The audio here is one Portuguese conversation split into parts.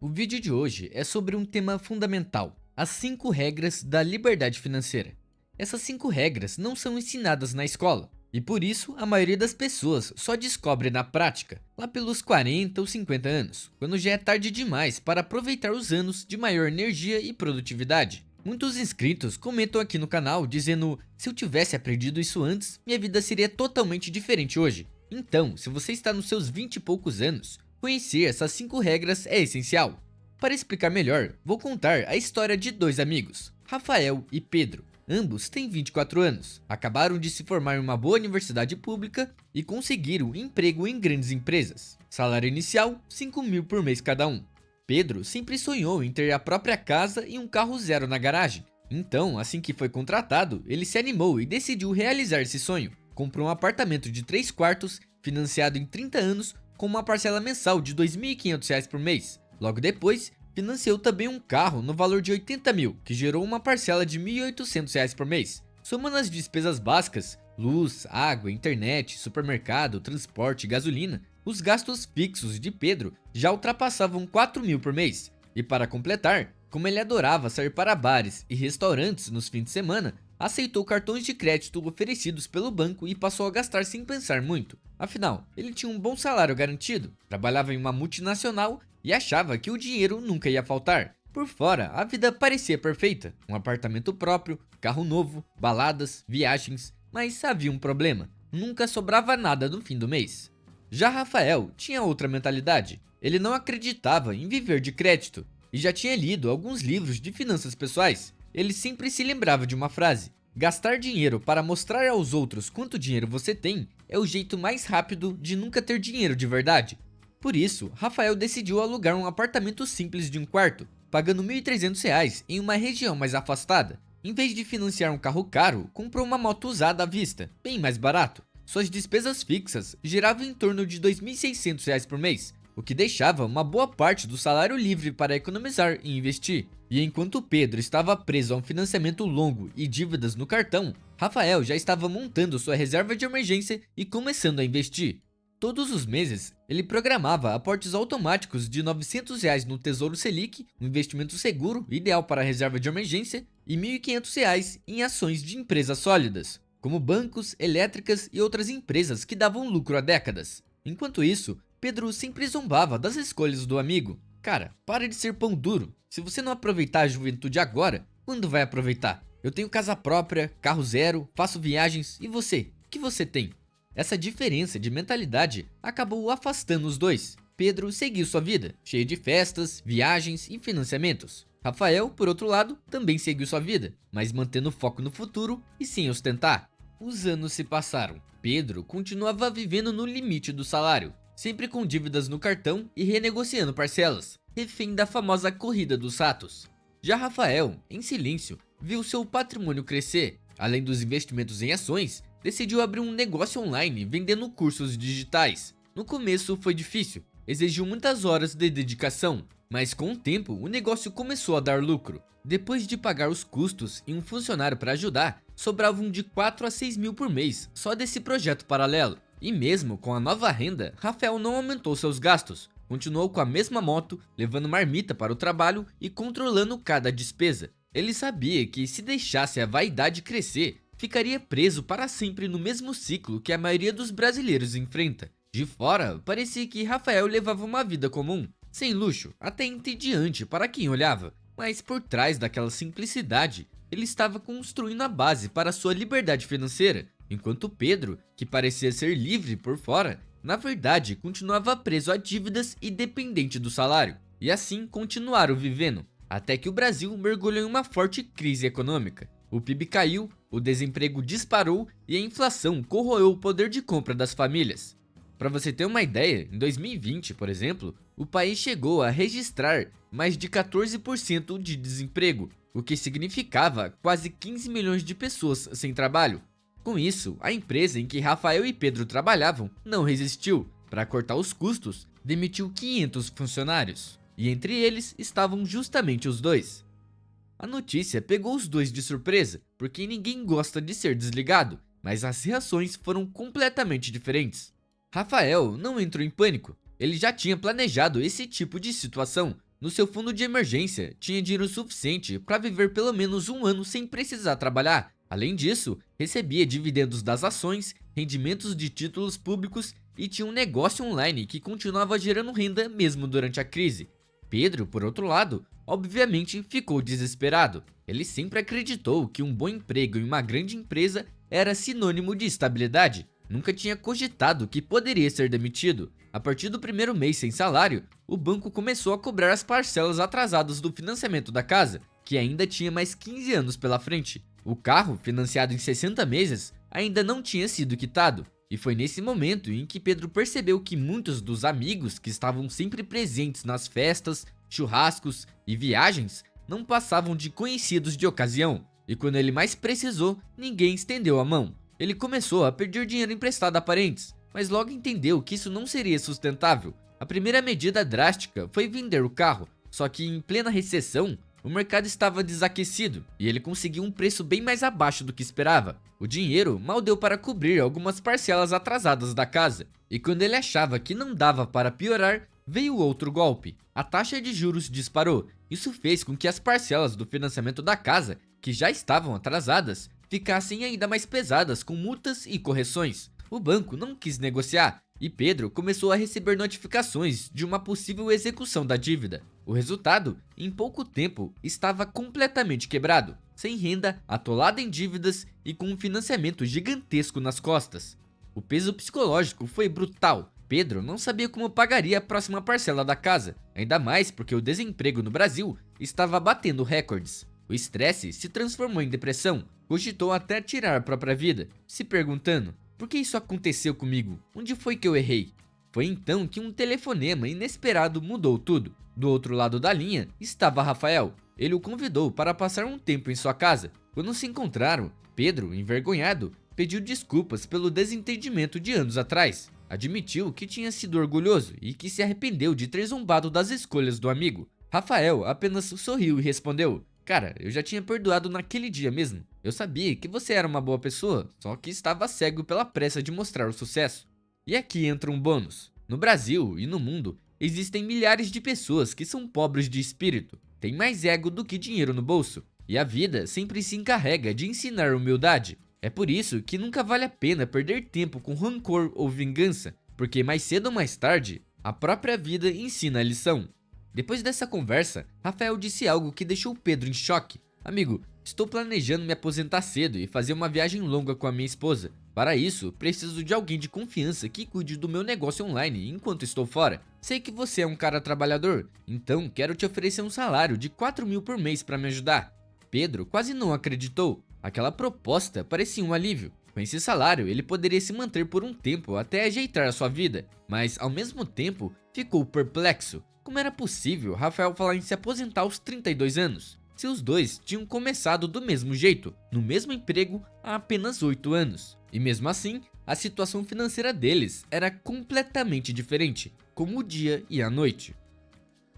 O vídeo de hoje é sobre um tema fundamental: as 5 regras da liberdade financeira. Essas 5 regras não são ensinadas na escola, e por isso a maioria das pessoas só descobre na prática, lá pelos 40 ou 50 anos, quando já é tarde demais para aproveitar os anos de maior energia e produtividade. Muitos inscritos comentam aqui no canal dizendo: se eu tivesse aprendido isso antes, minha vida seria totalmente diferente hoje. Então, se você está nos seus 20 e poucos anos, conhecer essas 5 regras é essencial. Para explicar melhor, vou contar a história de dois amigos, Rafael e Pedro. Ambos têm 24 anos, acabaram de se formar em uma boa universidade pública e conseguiram emprego em grandes empresas. Salário inicial, 5 mil por mês cada um. Pedro sempre sonhou em ter a própria casa e um carro zero na garagem. Então, assim que foi contratado, ele se animou e decidiu realizar esse sonho. Comprou um apartamento de 3 quartos, financiado em 30 anos, com uma parcela mensal de R$ 2.500 por mês. Logo depois, financiou também um carro no valor de 80 mil, que gerou uma parcela de R$ 1.800 por mês. Somando as despesas básicas, luz, água, internet, supermercado, transporte e gasolina, os gastos fixos de Pedro já ultrapassavam 4 mil por mês. E para completar, como ele adorava sair para bares e restaurantes nos fins de semana, aceitou cartões de crédito oferecidos pelo banco e passou a gastar sem pensar muito. Afinal, ele tinha um bom salário garantido, trabalhava em uma multinacional e achava que o dinheiro nunca ia faltar. Por fora, a vida parecia perfeita: um apartamento próprio, carro novo, baladas, viagens, mas havia um problema: nunca sobrava nada no fim do mês. Já Rafael tinha outra mentalidade. Ele não acreditava em viver de crédito e já tinha lido alguns livros de finanças pessoais. Ele sempre se lembrava de uma frase: gastar dinheiro para mostrar aos outros quanto dinheiro você tem é o jeito mais rápido de nunca ter dinheiro de verdade. Por isso, Rafael decidiu alugar um apartamento simples de um quarto, pagando R$ 1.300 em uma região mais afastada. Em vez de financiar um carro caro, comprou uma moto usada à vista, bem mais barato. Suas despesas fixas giravam em torno de R$ 2.600 por mês, o que deixava uma boa parte do salário livre para economizar e investir. E enquanto Pedro estava preso a um financiamento longo e dívidas no cartão, Rafael já estava montando sua reserva de emergência e começando a investir. Todos os meses, ele programava aportes automáticos de R$ 900 no Tesouro Selic, um investimento seguro ideal para a reserva de emergência, e R$ 1.500 em ações de empresas sólidas, como bancos, elétricas e outras empresas que davam lucro há décadas. Enquanto isso, Pedro sempre zombava das escolhas do amigo. Cara, para de ser pão duro. Se você não aproveitar a juventude agora, quando vai aproveitar? Eu tenho casa própria, carro zero, faço viagens, e você? O que você tem? Essa diferença de mentalidade acabou afastando os dois. Pedro seguiu sua vida, cheia de festas, viagens e financiamentos. Rafael, por outro lado, também seguiu sua vida, mas mantendo foco no futuro e sem ostentar. Os anos se passaram. Pedro continuava vivendo no limite do salário, sempre com dívidas no cartão e renegociando parcelas, refém da famosa corrida dos ratos. Já Rafael, em silêncio, viu seu patrimônio crescer. Além dos investimentos em ações, decidiu abrir um negócio online vendendo cursos digitais. No começo foi difícil, exigiu muitas horas de dedicação, mas com o tempo o negócio começou a dar lucro. Depois de pagar os custos e um funcionário para ajudar, sobravam de 4 a 6 mil por mês só desse projeto paralelo. E mesmo com a nova renda, Rafael não aumentou seus gastos. Continuou com a mesma moto, levando marmita para o trabalho e controlando cada despesa. Ele sabia que se deixasse a vaidade crescer, ficaria preso para sempre no mesmo ciclo que a maioria dos brasileiros enfrenta. De fora, parecia que Rafael levava uma vida comum, sem luxo, até entediante para quem olhava. Mas por trás daquela simplicidade, ele estava construindo a base para sua liberdade financeira, enquanto Pedro, que parecia ser livre por fora, na verdade continuava preso a dívidas e dependente do salário. E assim continuaram vivendo, até que o Brasil mergulhou em uma forte crise econômica. O PIB caiu, o desemprego disparou e a inflação corroeu o poder de compra das famílias. Para você ter uma ideia, em 2020, por exemplo, o país chegou a registrar mais de 14% de desemprego, o que significava quase 15 milhões de pessoas sem trabalho. Com isso, a empresa em que Rafael e Pedro trabalhavam não resistiu. Para cortar os custos, demitiu 500 funcionários, e entre eles estavam justamente os dois. A notícia pegou os dois de surpresa, porque ninguém gosta de ser desligado, mas as reações foram completamente diferentes. Rafael não entrou em pânico, ele já tinha planejado esse tipo de situação. No seu fundo de emergência, tinha dinheiro suficiente para viver pelo menos um ano sem precisar trabalhar. Além disso, recebia dividendos das ações, rendimentos de títulos públicos e tinha um negócio online que continuava gerando renda mesmo durante a crise. Pedro, por outro lado, obviamente ficou desesperado. Ele sempre acreditou que um bom emprego em uma grande empresa era sinônimo de estabilidade. Nunca tinha cogitado que poderia ser demitido. A partir do primeiro mês sem salário, o banco começou a cobrar as parcelas atrasadas do financiamento da casa, que ainda tinha mais 15 anos pela frente. O carro, financiado em 60 meses, ainda não tinha sido quitado. E foi nesse momento em que Pedro percebeu que muitos dos amigos que estavam sempre presentes nas festas, churrascos e viagens não passavam de conhecidos de ocasião. E quando ele mais precisou, ninguém estendeu a mão. Ele começou a pedir dinheiro emprestado a parentes, mas logo entendeu que isso não seria sustentável. A primeira medida drástica foi vender o carro, só que em plena recessão, o mercado estava desaquecido e ele conseguiu um preço bem mais abaixo do que esperava. O dinheiro mal deu para cobrir algumas parcelas atrasadas da casa, e quando ele achava que não dava para piorar, veio outro golpe. A taxa de juros disparou. Isso fez com que as parcelas do financiamento da casa, que já estavam atrasadas, ficassem ainda mais pesadas com multas e correções. O banco não quis negociar e Pedro começou a receber notificações de uma possível execução da dívida. O resultado, em pouco tempo, estava completamente quebrado, sem renda, atolado em dívidas e com um financiamento gigantesco nas costas. O peso psicológico foi brutal. Pedro não sabia como pagaria a próxima parcela da casa, ainda mais porque o desemprego no Brasil estava batendo recordes. O estresse se transformou em depressão, cogitou até tirar a própria vida, se perguntando: por que isso aconteceu comigo? Onde foi que eu errei? Foi então que um telefonema inesperado mudou tudo. Do outro lado da linha estava Rafael. Ele o convidou para passar um tempo em sua casa. Quando se encontraram, Pedro, envergonhado, pediu desculpas pelo desentendimento de anos atrás. Admitiu que tinha sido orgulhoso e que se arrependeu de ter zombado das escolhas do amigo. Rafael apenas sorriu e respondeu: cara, eu já tinha perdoado naquele dia mesmo. Eu sabia que você era uma boa pessoa, só que estava cego pela pressa de mostrar o sucesso. E aqui entra um bônus. No Brasil e no mundo, existem milhares de pessoas que são pobres de espírito, têm mais ego do que dinheiro no bolso, e a vida sempre se encarrega de ensinar humildade. É por isso que nunca vale a pena perder tempo com rancor ou vingança, porque mais cedo ou mais tarde, a própria vida ensina a lição. Depois dessa conversa, Rafael disse algo que deixou Pedro em choque. Amigo, estou planejando me aposentar cedo e fazer uma viagem longa com a minha esposa. Para isso, preciso de alguém de confiança que cuide do meu negócio online enquanto estou fora. Sei que você é um cara trabalhador, então quero te oferecer um salário de 4.000 por mês para me ajudar. Pedro quase não acreditou. Aquela proposta parecia um alívio. Com esse salário, ele poderia se manter por um tempo até ajeitar a sua vida, mas ao mesmo tempo ficou perplexo. Como era possível Rafael falar em se aposentar aos 32 anos? Se os dois tinham começado do mesmo jeito, no mesmo emprego há apenas 8 anos. E mesmo assim, a situação financeira deles era completamente diferente, como o dia e a noite.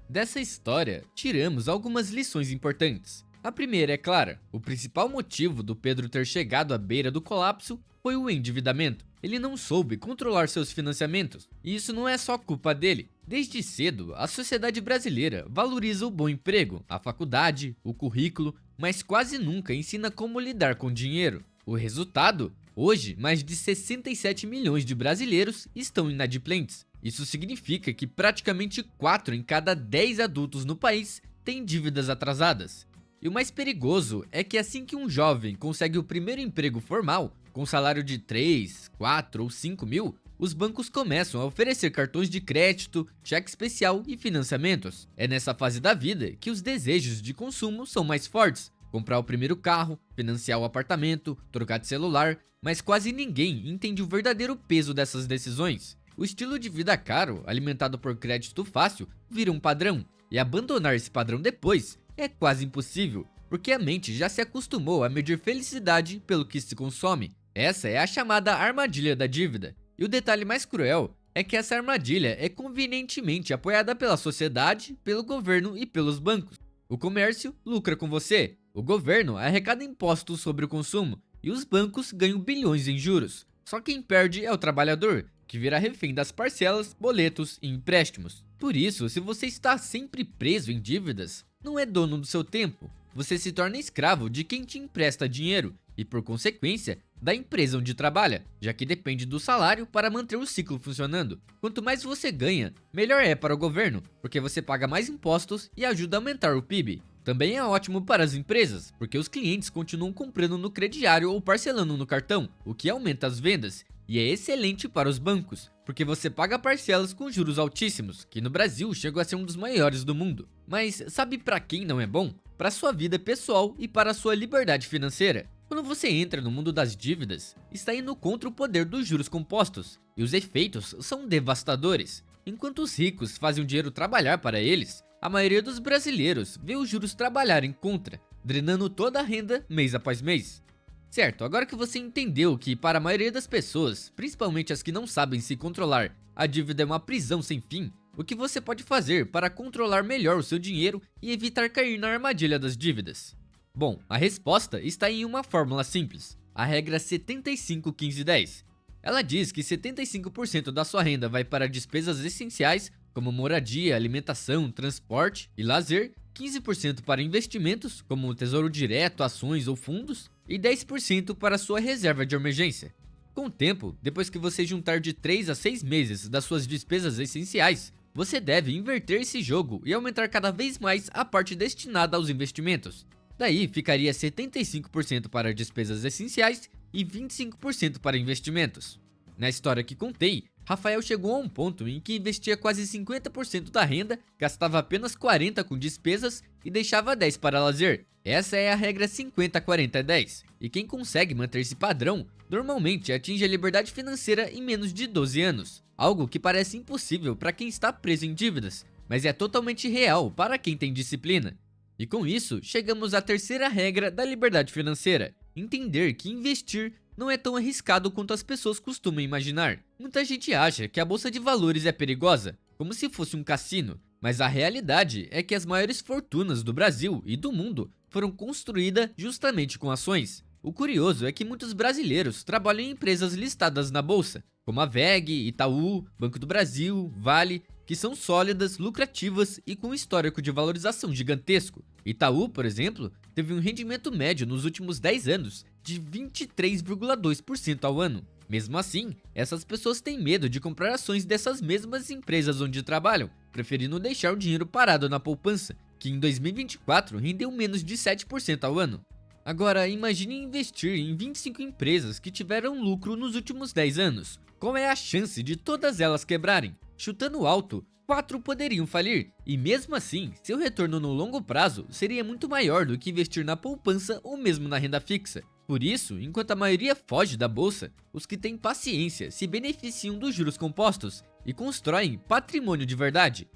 Dessa história, tiramos algumas lições importantes. A primeira é clara: o principal motivo do Pedro ter chegado à beira do colapso foi o endividamento. Ele não soube controlar seus financiamentos, e isso não é só culpa dele. Desde cedo, a sociedade brasileira valoriza o bom emprego, a faculdade, o currículo, mas quase nunca ensina como lidar com dinheiro. O resultado? Hoje, mais de 67 milhões de brasileiros estão inadimplentes. Isso significa que praticamente 4 em cada 10 adultos no país têm dívidas atrasadas. E o mais perigoso é que assim que um jovem consegue o primeiro emprego formal, com salário de 3, 4 ou 5 mil, os bancos começam a oferecer cartões de crédito, cheque especial e financiamentos. É nessa fase da vida que os desejos de consumo são mais fortes. Comprar o primeiro carro, financiar o apartamento, trocar de celular, mas quase ninguém entende o verdadeiro peso dessas decisões. O estilo de vida caro, alimentado por crédito fácil, vira um padrão, e abandonar esse padrão depois é quase impossível, porque a mente já se acostumou a medir felicidade pelo que se consome. Essa é a chamada armadilha da dívida. E o detalhe mais cruel é que essa armadilha é convenientemente apoiada pela sociedade, pelo governo e pelos bancos. O comércio lucra com você, o governo arrecada impostos sobre o consumo e os bancos ganham bilhões em juros. Só quem perde é o trabalhador, que vira refém das parcelas, boletos e empréstimos. Por isso, se você está sempre preso em dívidas, não é dono do seu tempo. Você se torna escravo de quem te empresta dinheiro e, por consequência, da empresa onde trabalha, já que depende do salário para manter o ciclo funcionando. Quanto mais você ganha, melhor é para o governo, porque você paga mais impostos e ajuda a aumentar o PIB. Também é ótimo para as empresas, porque os clientes continuam comprando no crediário ou parcelando no cartão, o que aumenta as vendas. E é excelente para os bancos, porque você paga parcelas com juros altíssimos, que no Brasil chegou a ser um dos maiores do mundo. Mas sabe para quem não é bom? Para sua vida pessoal e para sua liberdade financeira. Quando você entra no mundo das dívidas, está indo contra o poder dos juros compostos, e os efeitos são devastadores. Enquanto os ricos fazem o dinheiro trabalhar para eles, a maioria dos brasileiros vê os juros trabalharem contra, drenando toda a renda mês após mês. Certo, agora que você entendeu que para a maioria das pessoas, principalmente as que não sabem se controlar, a dívida é uma prisão sem fim, o que você pode fazer para controlar melhor o seu dinheiro e evitar cair na armadilha das dívidas? Bom, a resposta está em uma fórmula simples, a regra 75-15-10. Ela diz que 75% da sua renda vai para despesas essenciais, como moradia, alimentação, transporte e lazer, 15% para investimentos, como o tesouro direto, ações ou fundos, e 10% para sua reserva de emergência. Com o tempo, depois que você juntar de 3 a 6 meses das suas despesas essenciais, você deve inverter esse jogo e aumentar cada vez mais a parte destinada aos investimentos. Daí ficaria 75% para despesas essenciais e 25% para investimentos. Na história que contei, Rafael chegou a um ponto em que investia quase 50% da renda, gastava apenas 40% com despesas e deixava 10% para lazer. Essa é a regra 50-40-10, e quem consegue manter esse padrão, normalmente atinge a liberdade financeira em menos de 12 anos. Algo que parece impossível para quem está preso em dívidas, mas é totalmente real para quem tem disciplina. E com isso, chegamos à terceira regra da liberdade financeira: entender que investir não é tão arriscado quanto as pessoas costumam imaginar. Muita gente acha que a bolsa de valores é perigosa, como se fosse um cassino, mas a realidade é que as maiores fortunas do Brasil e do mundo foram construídas justamente com ações. O curioso é que muitos brasileiros trabalham em empresas listadas na bolsa, como a WEG, Itaú, Banco do Brasil, Vale, que são sólidas, lucrativas e com histórico de valorização gigantesco. Itaú, por exemplo, teve um rendimento médio nos últimos 10 anos de 23,2% ao ano. Mesmo assim, essas pessoas têm medo de comprar ações dessas mesmas empresas onde trabalham, preferindo deixar o dinheiro parado na poupança, que em 2024 rendeu menos de 7% ao ano. Agora, imagine investir em 25 empresas que tiveram lucro nos últimos 10 anos. Qual é a chance de todas elas quebrarem? Chutando alto, 4 poderiam falir, e mesmo assim, seu retorno no longo prazo seria muito maior do que investir na poupança ou mesmo na renda fixa. Por isso, enquanto a maioria foge da bolsa, os que têm paciência se beneficiam dos juros compostos e constroem patrimônio de verdade.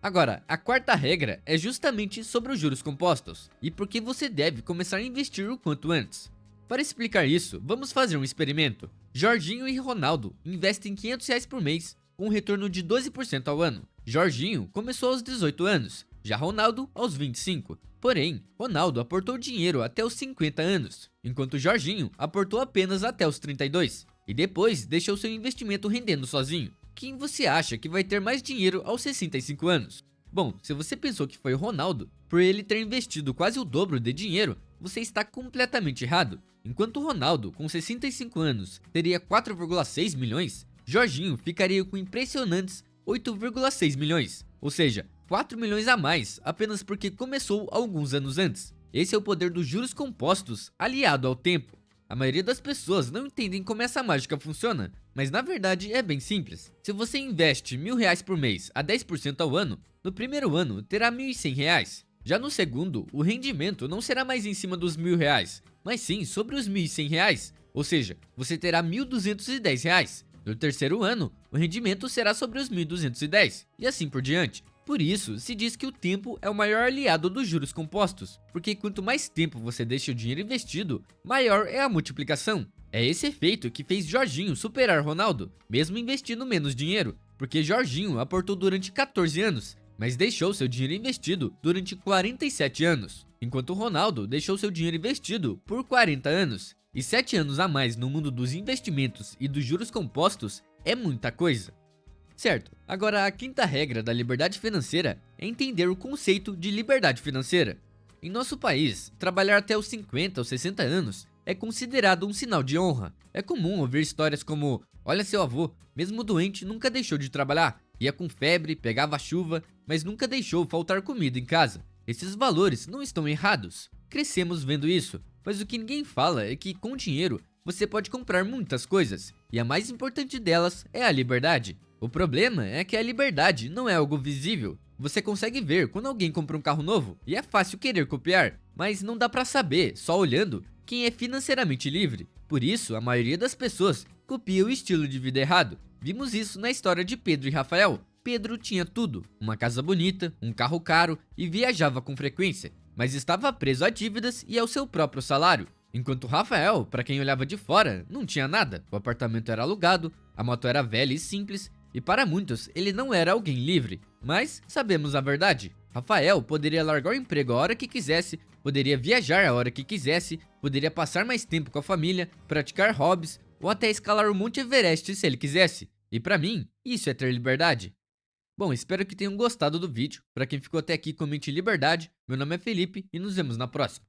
Agora, a quarta regra é justamente sobre os juros compostos e por que você deve começar a investir o quanto antes. Para explicar isso, vamos fazer um experimento. Jorginho e Ronaldo investem R$ 500 por mês, com um retorno de 12% ao ano. Jorginho começou aos 18 anos, já Ronaldo aos 25. Porém, Ronaldo aportou dinheiro até os 50 anos, enquanto Jorginho aportou apenas até os 32, e depois deixou seu investimento rendendo sozinho. Quem você acha que vai ter mais dinheiro aos 65 anos? Bom, se você pensou que foi o Ronaldo, por ele ter investido quase o dobro de dinheiro, você está completamente errado. Enquanto o Ronaldo, com 65 anos, teria 4,6 milhões, Jorginho ficaria com impressionantes 8,6 milhões, ou seja, 4 milhões a mais apenas porque começou alguns anos antes. Esse é o poder dos juros compostos aliado ao tempo. A maioria das pessoas não entendem como essa mágica funciona, mas na verdade é bem simples. Se você investe R$ 1.000 por mês a 10% ao ano, no primeiro ano terá R$ 1.100. Já no segundo, o rendimento não será mais em cima dos R$ 1.000, mas sim sobre os R$ 1.100, ou seja, você terá R$ 1.210. No terceiro ano, o rendimento será sobre os 1.210 e assim por diante. Por isso, se diz que o tempo é o maior aliado dos juros compostos, porque quanto mais tempo você deixa o dinheiro investido, maior é a multiplicação. É esse efeito que fez Jorginho superar Ronaldo, mesmo investindo menos dinheiro, porque Jorginho aportou durante 14 anos, mas deixou seu dinheiro investido durante 47 anos, enquanto Ronaldo deixou seu dinheiro investido por 40 anos. E 7 anos a mais no mundo dos investimentos e dos juros compostos é muita coisa. Certo, agora a quinta regra da liberdade financeira é entender o conceito de liberdade financeira. Em nosso país, trabalhar até os 50 ou 60 anos é considerado um sinal de honra. É comum ouvir histórias como: olha, seu avô, mesmo doente, nunca deixou de trabalhar, ia com febre, pegava chuva, mas nunca deixou faltar comida em casa. Esses valores não estão errados. Crescemos vendo isso, mas o que ninguém fala é que com dinheiro você pode comprar muitas coisas, e a mais importante delas é a liberdade. O problema é que a liberdade não é algo visível. Você consegue ver quando alguém compra um carro novo e é fácil querer copiar, mas não dá pra saber, só olhando, quem é financeiramente livre. Por isso, a maioria das pessoas copia o estilo de vida errado. Vimos isso na história de Pedro e Rafael. Pedro tinha tudo, uma casa bonita, um carro caro e viajava com frequência, mas estava preso a dívidas e ao seu próprio salário. Enquanto Rafael, para quem olhava de fora, não tinha nada. O apartamento era alugado, a moto era velha e simples, e para muitos ele não era alguém livre. Mas sabemos a verdade. Rafael poderia largar o emprego a hora que quisesse, poderia viajar a hora que quisesse, poderia passar mais tempo com a família, praticar hobbies ou até escalar o Monte Everest se ele quisesse. E para mim, isso é ter liberdade. Bom, espero que tenham gostado do vídeo. Para quem ficou até aqui, comente liberdade. Meu nome é Felipe e nos vemos na próxima.